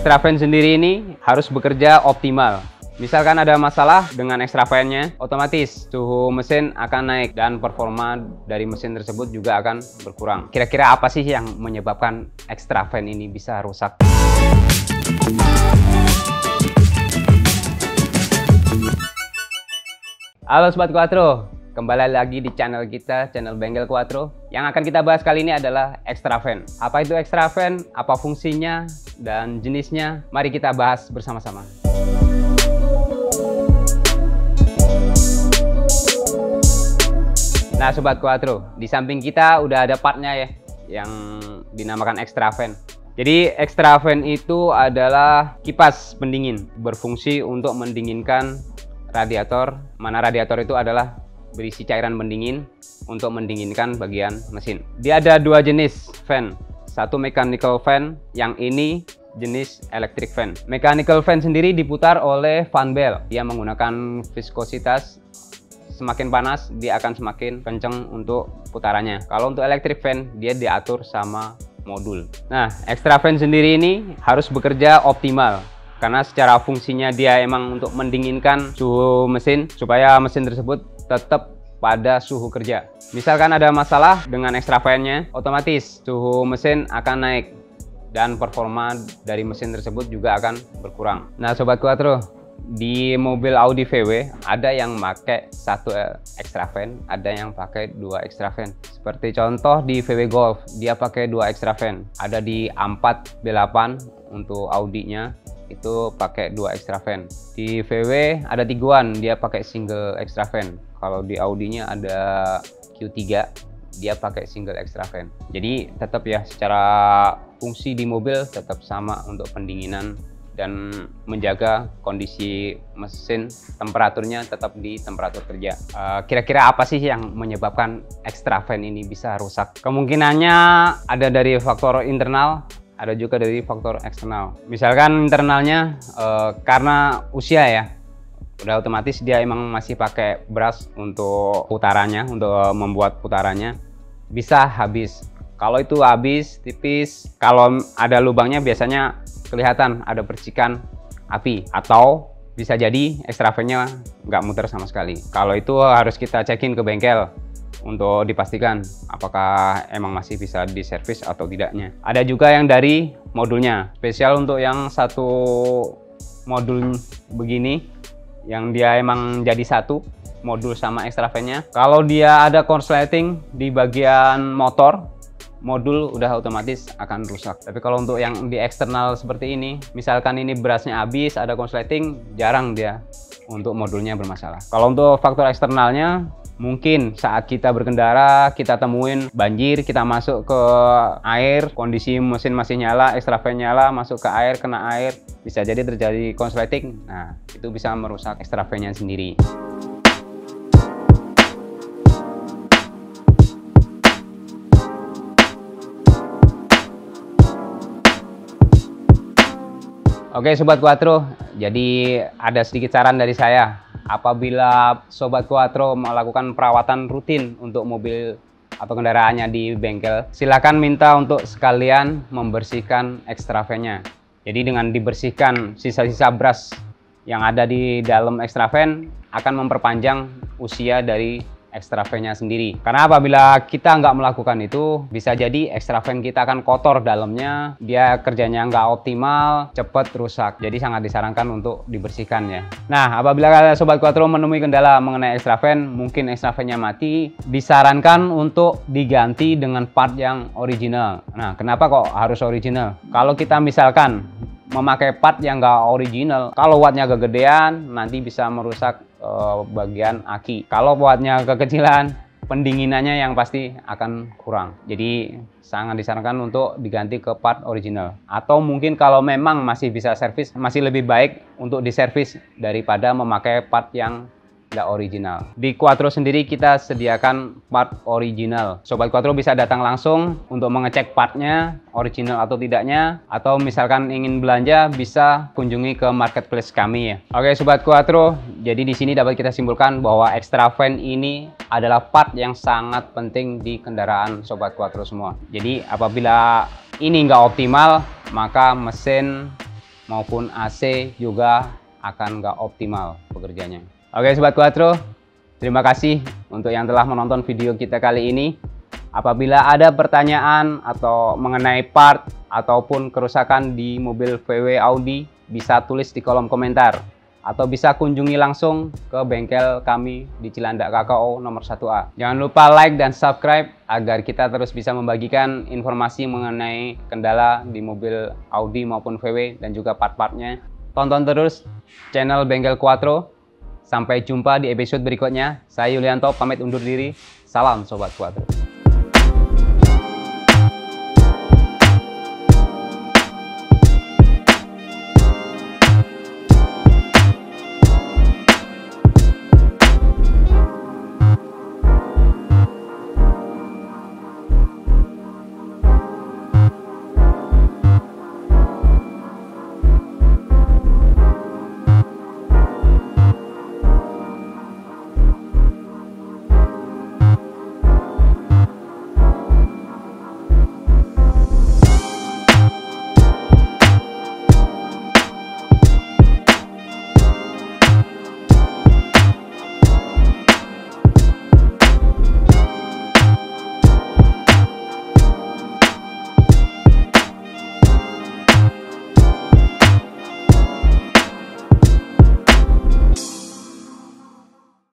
Extra fan sendiri ini harus bekerja optimal. Misalkan ada masalah dengan extra fan-nya, otomatis suhu mesin akan naik dan performa dari mesin tersebut juga akan berkurang. Kira-kira apa sih yang menyebabkan extra fan ini bisa rusak? Halo Sobat Quattro, kembali lagi di channel kita, channel Bengkel Quattro. Yang akan kita bahas kali ini adalah extra fan. Apa itu extra fan, apa fungsinya, dan jenisnya? Mari kita bahas bersama-sama. Nah Sobat Quattro, di samping kita udah ada partnya ya, yang dinamakan extra fan. Jadi extra fan itu adalah kipas pendingin, berfungsi untuk mendinginkan radiator, mana radiator itu adalah berisi cairan pendingin untuk mendinginkan bagian mesin. Dia ada dua jenis fan, satu mechanical fan, yang ini jenis electric fan. Mechanical fan sendiri diputar oleh fan bell. Dia menggunakan viskositas, semakin panas dia akan semakin kenceng untuk putarannya. Kalau untuk electric fan dia diatur sama modul. Nah, extra fan sendiri ini harus bekerja optimal. Karena secara fungsinya dia emang untuk mendinginkan suhu mesin supaya mesin tersebut tetap pada suhu kerja. Misalkan ada masalah dengan extra fan-nya, otomatis suhu mesin akan naik dan performa dari mesin tersebut juga akan berkurang. Nah Sobat Quattro, di mobil Audi VW ada yang pakai satu extra fan, ada yang pakai dua extra fan. Seperti contoh di VW Golf, dia pakai dua extra fan. Ada di A4 B8 untuk Audi-nya itu pakai dua extra fan. Di VW ada Tiguan, dia pakai single extra fan. Kalau di Audi-nya ada Q3, dia pakai single extra fan. Jadi tetap ya, secara fungsi di mobil tetap sama untuk pendinginan dan menjaga kondisi mesin, temperaturnya tetap di temperatur kerja. Kira-kira apa sih yang menyebabkan extra fan ini bisa rusak? Kemungkinannya ada dari faktor internal, ada juga dari faktor eksternal. Misalkan internalnya karena usia ya, udah otomatis dia emang masih pakai brush untuk putarannya, untuk membuat putarannya, bisa habis. Kalau itu habis tipis, kalau ada lubangnya biasanya kelihatan ada percikan api, atau bisa jadi extra fan-nya nggak muter sama sekali. Kalau itu harus kita cekin ke bengkel untuk dipastikan apakah emang masih bisa diservis atau tidaknya. Ada juga yang dari modulnya, spesial untuk yang satu modul begini, yang dia emang jadi satu modul sama extra fan-nya. Kalau dia ada korsleting di bagian motor, modul udah otomatis akan rusak. Tapi kalau untuk yang di eksternal seperti ini, misalkan ini brushnya habis, ada korsleting, jarang dia untuk modulnya bermasalah. Kalau untuk faktor eksternalnya, mungkin saat kita berkendara, kita temuin banjir, kita masuk ke air, kondisi mesin masih nyala, extra fan nyala, masuk ke air, kena air, bisa jadi terjadi korsleting. Nah, itu bisa merusak extra fan-nya sendiri. Oke Sobat Quattro, jadi ada sedikit saran dari saya. Apabila Sobat Quattro melakukan perawatan rutin untuk mobil atau kendaraannya di bengkel, silakan minta untuk sekalian membersihkan extra fan-nya. Jadi dengan dibersihkan sisa-sisa brush yang ada di dalam extra fan akan memperpanjang usia dari extra fan-nya sendiri. Karena apabila kita nggak melakukan itu, bisa jadi extra fan kita akan kotor dalamnya, dia kerjanya nggak optimal, cepat rusak. Jadi sangat disarankan untuk dibersihkan ya. Nah, apabila Sobat Quattro menemui kendala mengenai extra fan, mungkin extra fan-nya mati, disarankan untuk diganti dengan part yang original. Nah, kenapa kok harus original? Kalau kita misalkan memakai part yang nggak original, kalau wattnya kegedean, nanti bisa merusak bagian aki. Kalau wattnya kekecilan, pendinginannya yang pasti akan kurang. Jadi sangat disarankan untuk diganti ke part original. Atau mungkin kalau memang masih bisa servis, masih lebih baik untuk diservis daripada memakai part yang nggak original. Di Quattro sendiri kita sediakan part original. Sobat Quattro bisa datang langsung untuk mengecek partnya original atau tidaknya, atau misalkan ingin belanja bisa kunjungi ke marketplace kami ya. Oke Sobat Quattro, jadi di sini dapat kita simpulkan bahwa extra fan ini adalah part yang sangat penting di kendaraan Sobat Quattro semua. Jadi apabila ini nggak optimal, maka mesin maupun AC juga akan nggak optimal pekerjaannya. Oke Sobat Quattro, terima kasih untuk yang telah menonton video kita kali ini. Apabila ada pertanyaan atau mengenai part ataupun kerusakan di mobil VW Audi, bisa tulis di kolom komentar atau bisa kunjungi langsung ke bengkel kami di Cilandak KKO nomor 1A. Jangan lupa like dan subscribe agar kita terus bisa membagikan informasi mengenai kendala di mobil Audi maupun VW dan juga part-partnya. Tonton terus channel Bengkel Quattro. Sampai jumpa di episode berikutnya. Saya Yulianto pamit undur diri. Salam Sobat Quattro.